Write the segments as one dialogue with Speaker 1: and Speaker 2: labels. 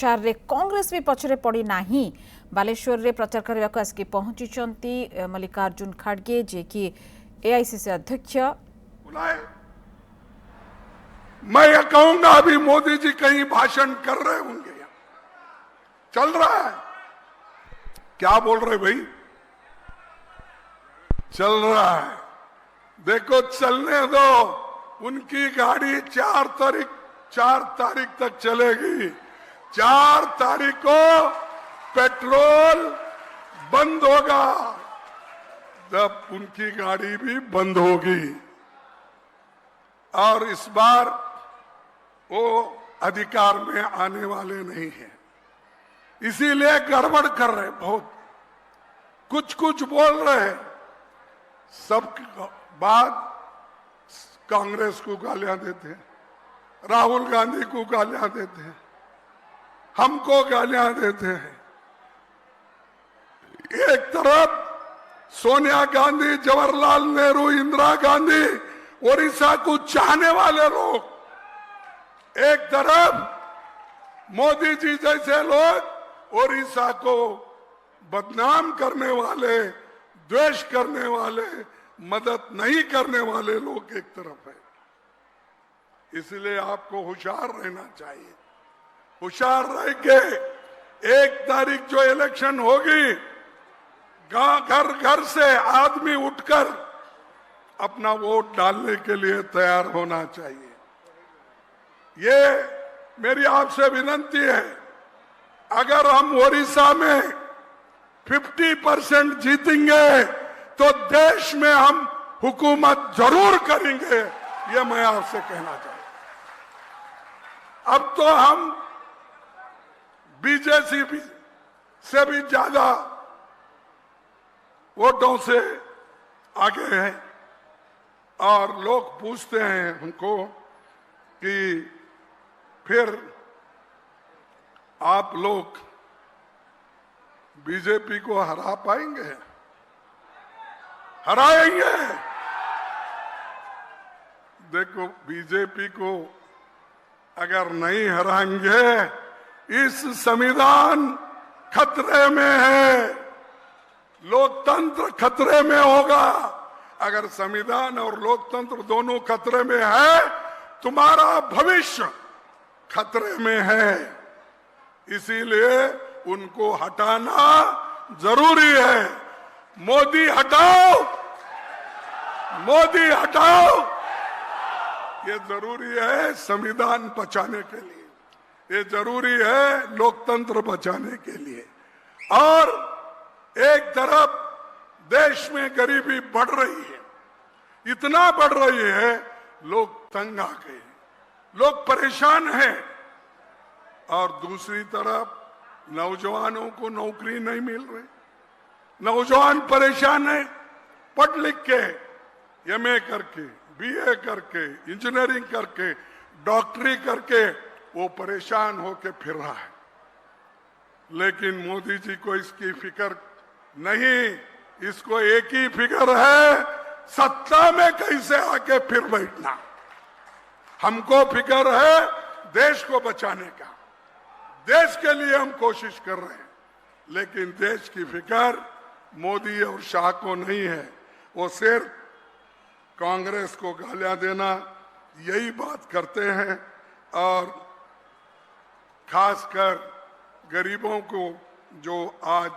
Speaker 1: प्रचार रे कांग्रेस भी पछरे पड़ी नाही। बालेश्वर रे प्रचार करने को आसकी पहुंची मल्लिकार्जुन खड़गे जे कि एआईसीसी अध्यक्ष।
Speaker 2: मैं ये कहूंगा अभी मोदी जी कहीं भाषण कर रहे होंगे, चल रहा है, क्या बोल रहे भाई, चल रहा है, देखो चलने दो, उनकी गाड़ी 4 तारीख तक चलेगी। 4 तारीख को पेट्रोल बंद होगा, तब उनकी गाड़ी भी बंद होगी। और इस बार वो अधिकार में आने वाले नहीं हैं, इसीलिए गड़बड़ कर रहे, बहुत कुछ बोल रहे। सब बाद कांग्रेस को गालियां देते हैं, राहुल गांधी को गालियां देते हैं, हमको गालियां देते हैं। एक तरफ सोनिया गांधी, जवाहरलाल नेहरू, इंदिरा गांधी, ओडिशा को चाहने वाले लोग, एक तरफ मोदी जी जैसे लोग ओडिशा को बदनाम करने वाले, द्वेष करने वाले, मदद नहीं करने वाले लोग एक तरफ है। इसलिए आपको होशियार रहना चाहिए। होशियार रह के 1 तारीख जो इलेक्शन होगी, घर घर से आदमी उठकर अपना वोट डालने के लिए तैयार होना चाहिए। ये मेरी आपसे विनती है, अगर हम ओडिशा में 50% जीतेंगे तो देश में हम हुकूमत जरूर करेंगे, ये मैं आपसे कहना चाहता हूं। अब तो हम बीजेपी से भी ज्यादा वोटों से आगे हैं, और लोग पूछते हैं हमको कि फिर आप लोग बीजेपी को हरा पाएंगे? हराएंगे। देखो, बीजेपी को अगर नहीं हराएंगे, इस संविधान खतरे में है, लोकतंत्र खतरे में होगा। अगर संविधान और लोकतंत्र दोनों खतरे में है, तुम्हारा भविष्य खतरे में है। इसीलिए उनको हटाना जरूरी है। मोदी हटाओ, मोदी हटाओ, ये जरूरी है संविधान बचाने के लिए, ये जरूरी है लोकतंत्र बचाने के लिए। और एक तरफ देश में गरीबी बढ़ रही है, इतना बढ़ रही है, लोग तंग आ गए, लोग परेशान हैं, और दूसरी तरफ नौजवानों को नौकरी नहीं मिल रही, नौजवान परेशान है। पढ़ लिख के, एमए करके, बीए करके, इंजीनियरिंग करके, डॉक्टरी करके वो परेशान होके फिर रहा है। लेकिन मोदी जी को इसकी फिक्र नहीं, इसको एक ही फिक्र है, सत्ता में कैसे आके फिर बैठना। हमको फिक्र है देश को बचाने का, देश के लिए हम कोशिश कर रहे हैं, लेकिन देश की फिक्र मोदी और शाह को नहीं है। वो सिर्फ कांग्रेस को गालियां देना, यही बात करते हैं, और खासकर गरीबों को जो आज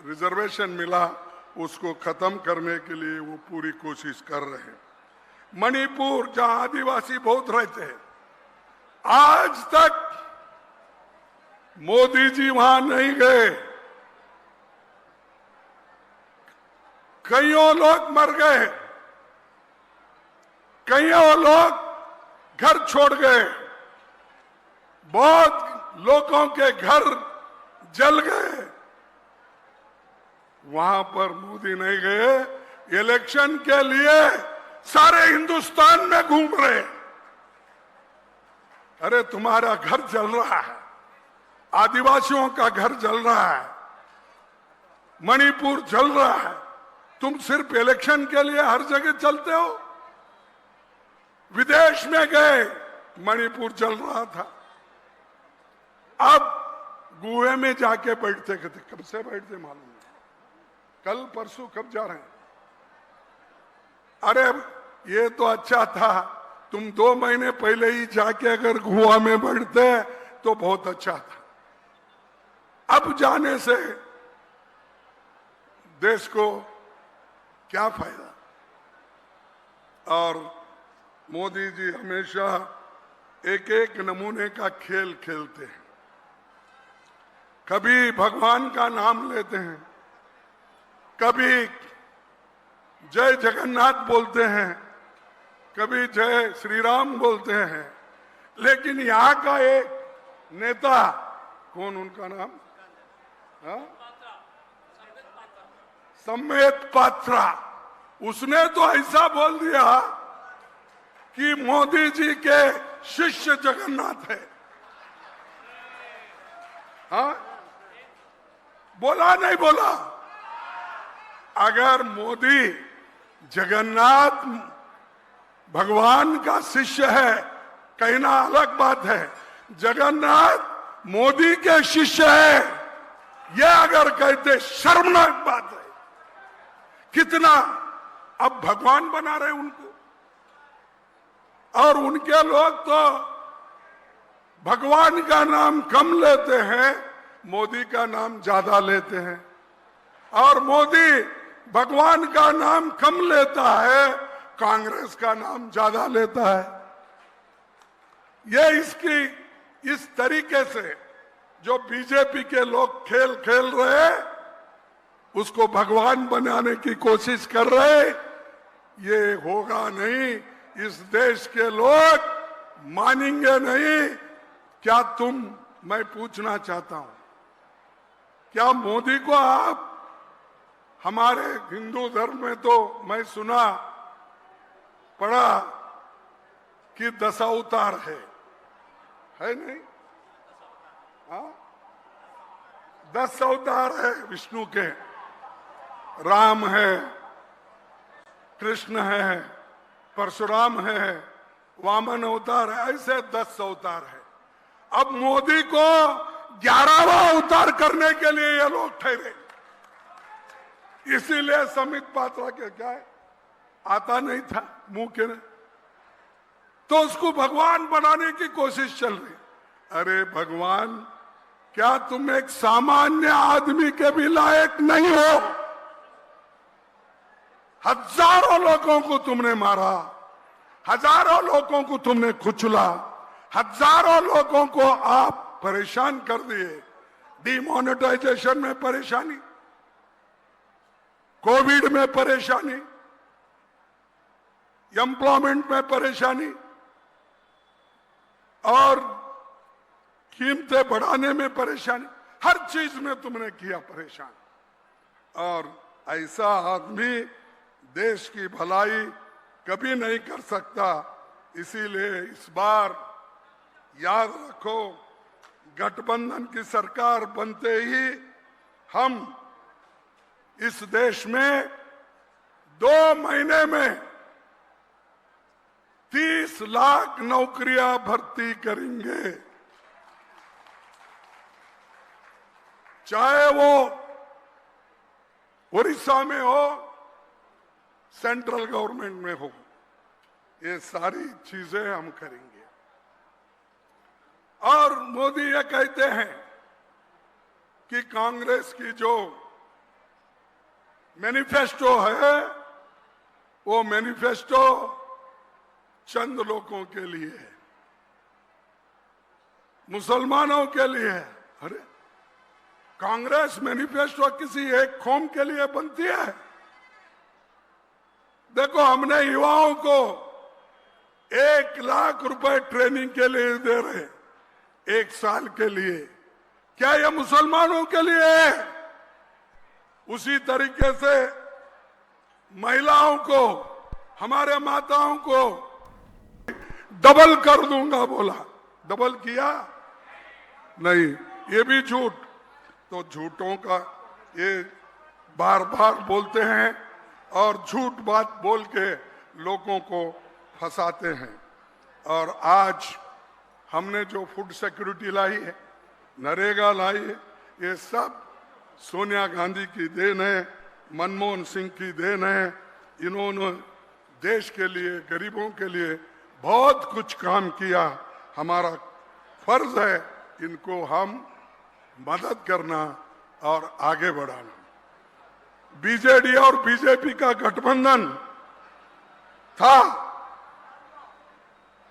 Speaker 2: रिजर्वेशन मिला उसको खत्म करने के लिए वो पूरी कोशिश कर रहे हैं। मणिपुर, जहां आदिवासी बहुत रहते हैं, आज तक मोदी जी वहां नहीं गए, कईयों लोग मर गए, कईयों लोग घर छोड़ गए, बहुत लोगों के घर जल गए, वहां पर मोदी नहीं गए। इलेक्शन के लिए सारे हिंदुस्तान में घूम रहे। अरे तुम्हारा घर जल रहा है, आदिवासियों का घर जल रहा है, मणिपुर जल रहा है, तुम सिर्फ इलेक्शन के लिए हर जगह चलते हो। विदेश में गए, मणिपुर जल रहा था। अब गुहे में जाके बैठते थे। कब से बैठते मालूम नहीं, कल परसों कब जा रहे हैं? अरे ये तो अच्छा था, तुम 2 महीने पहले ही जाके अगर गुहा में बैठते तो बहुत अच्छा था। अब जाने से देश को क्या फायदा? और मोदी जी हमेशा एक एक नमूने का खेल खेलते हैं। कभी भगवान का नाम लेते हैं, कभी जय जगन्नाथ बोलते हैं, कभी जय श्री राम बोलते हैं। लेकिन यहाँ का एक नेता, कौन उनका नाम? सम्मेत पात्रा, उसने तो ऐसा बोल दिया कि मोदी जी के शिष्य जगन्नाथ है। हाँ, बोला नहीं बोला? अगर मोदी जगन्नाथ भगवान का शिष्य है, कहना अलग बात है। जगन्नाथ मोदी के शिष्य है, यह अगर कहते शर्मनाक बात है। कितना अब भगवान बना रहे उनको, और उनके लोग तो भगवान का नाम कम लेते हैं, मोदी का नाम ज्यादा लेते हैं। और मोदी भगवान का नाम कम लेता है, कांग्रेस का नाम ज्यादा लेता है। ये इसकी इस तरीके से जो बीजेपी के लोग खेल खेल रहे, उसको भगवान बनाने की कोशिश कर रहे, ये होगा नहीं। इस देश के लोग मानेंगे नहीं। क्या मैं पूछना चाहता हूं, क्या मोदी को आप, हमारे हिंदू धर्म में तो मैं सुना पढ़ा कि 10 अवतार है नहीं? हाँ, 10 अवतार है विष्णु के। राम है, कृष्ण है, परशुराम है, वामन अवतार है, ऐसे 10 अवतार है। अब मोदी को 11वां अवतार करने के लिए ये लोग ठहरे। इसीलिए समित पात्रा के क्या है, आता नहीं था मुंह के, तो उसको भगवान बनाने की कोशिश चल रही। अरे भगवान, क्या तुम एक सामान्य आदमी के भी लायक नहीं हो? हजारों लोगों को तुमने मारा, हजारों लोगों को तुमने कुचला, हजारों लोगों को आप परेशान कर दिए। डिमोनेटाइजेशन में परेशानी, कोविड में परेशानी, एम्प्लॉयमेंट में परेशानी, और कीमतें बढ़ाने में परेशानी, हर चीज में तुमने किया परेशान। और ऐसा आदमी देश की भलाई कभी नहीं कर सकता। इसीलिए इस बार याद रखो, गठबंधन की सरकार बनते ही हम इस देश में 2 महीने में 30 लाख नौकरियां भर्ती करेंगे। चाहे वो उड़ीसा में हो, सेंट्रल गवर्नमेंट में हो, ये सारी चीजें हम करेंगे। और मोदी ये कहते हैं कि कांग्रेस की जो मैनिफेस्टो है, वो मैनिफेस्टो चंद लोगों के लिए है, मुसलमानों के लिए है। अरे, कांग्रेस मैनिफेस्टो किसी एक कौम के लिए बनती है? देखो, हमने युवाओं को 1 लाख रुपए ट्रेनिंग के लिए दे रहे, 1 साल के लिए। क्या ये मुसलमानों के लिए है? उसी तरीके से महिलाओं को, हमारे माताओं को डबल कर दूंगा बोला, डबल किया नहीं। ये भी झूठ। तो झूठों का ये बार बार बोलते हैं और झूठ बात बोल के लोगों को फंसाते हैं। और आज हमने जो फूड सिक्योरिटी लाई है, नरेगा लाई, ये सब सोनिया गांधी की देन है, मनमोहन सिंह की देन है। इन्होंने देश के लिए, गरीबों के लिए बहुत कुछ काम किया। हमारा फर्ज है इनको हम मदद करना और आगे बढ़ाना। बीजेडी और बीजेपी का गठबंधन था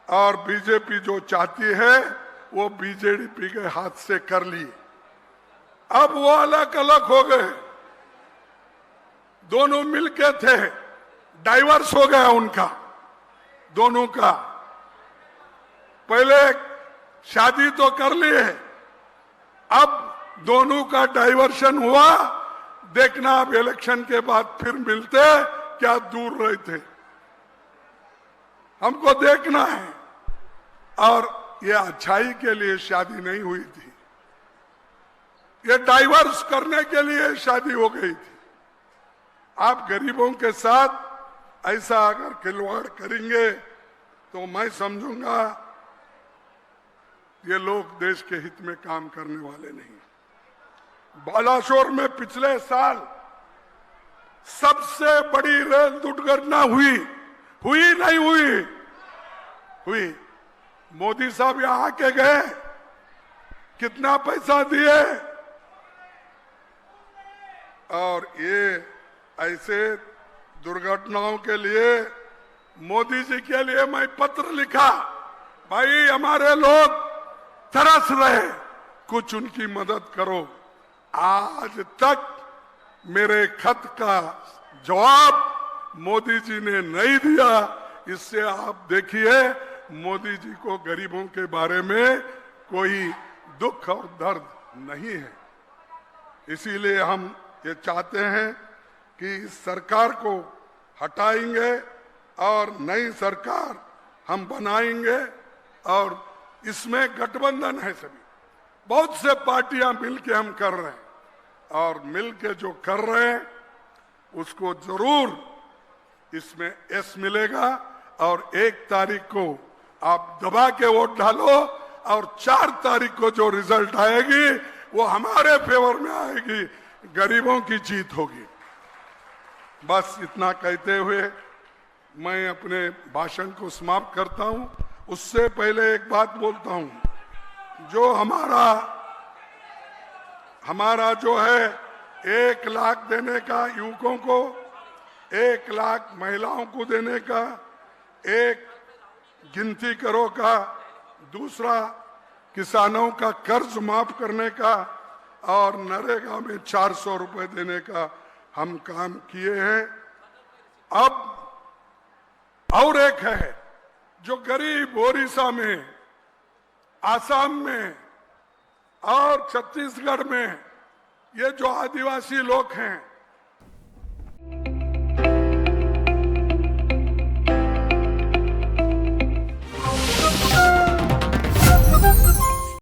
Speaker 2: और बीजेपी जो चाहती है वो बीजेडी के हाथ से कर ली। अब वो अलग अलग हो गए, दोनों मिलके थे, डाइवर्स हो गया उनका दोनों का। पहले शादी तो कर लिए, अब दोनों का डाइवर्शन हुआ। देखना अब इलेक्शन के बाद फिर मिलते क्या दूर रहे थे, हमको देखना है। और ये अच्छाई के लिए शादी नहीं हुई थी, ये डाइवर्स करने के लिए शादी हो गई थी। आप गरीबों के साथ ऐसा अगर खिलवाड़ करेंगे तो मैं समझूंगा ये लोग देश के हित में काम करने वाले नहीं। बालासोर में पिछले साल सबसे बड़ी रेल दुर्घटना हुई नहीं हुई। मोदी साहब यहां आके गए, कितना पैसा दिए, और ये ऐसे दुर्घटनाओं के लिए मोदी जी के लिए मैं पत्र लिखा, भाई हमारे लोग तरस रहे, कुछ उनकी मदद करो। आज तक मेरे खत का जवाब मोदी जी ने नहीं दिया। इससे आप देखिए मोदी जी को गरीबों के बारे में कोई दुख और दर्द नहीं है। इसीलिए हम ये चाहते हैं कि इस सरकार को हटाएंगे और नई सरकार हम बनाएंगे। और इसमें गठबंधन है, सभी बहुत से पार्टियां मिलके हम कर रहे हैं, और मिलके जो कर रहे हैं उसको जरूर इसमें यश मिलेगा। और 1 तारीख को आप दबा के वोट डालो, और 4 तारीख को जो रिजल्ट आएगी वो हमारे फेवर में आएगी, गरीबों की जीत होगी। बस इतना कहते हुए मैं अपने भाषण को समाप्त करता हूं। उससे पहले एक बात बोलता हूं, जो हमारा जो है 1 लाख देने का युवकों को, 1 लाख महिलाओं को देने का, एक गिनती करो का, दूसरा किसानों का कर्ज माफ करने का, और नरेगा में 400 रुपए देने का हम काम किए हैं। अब और एक है जो गरीब ओडिशा में, आसाम में और छत्तीसगढ़ में ये जो आदिवासी लोग हैं,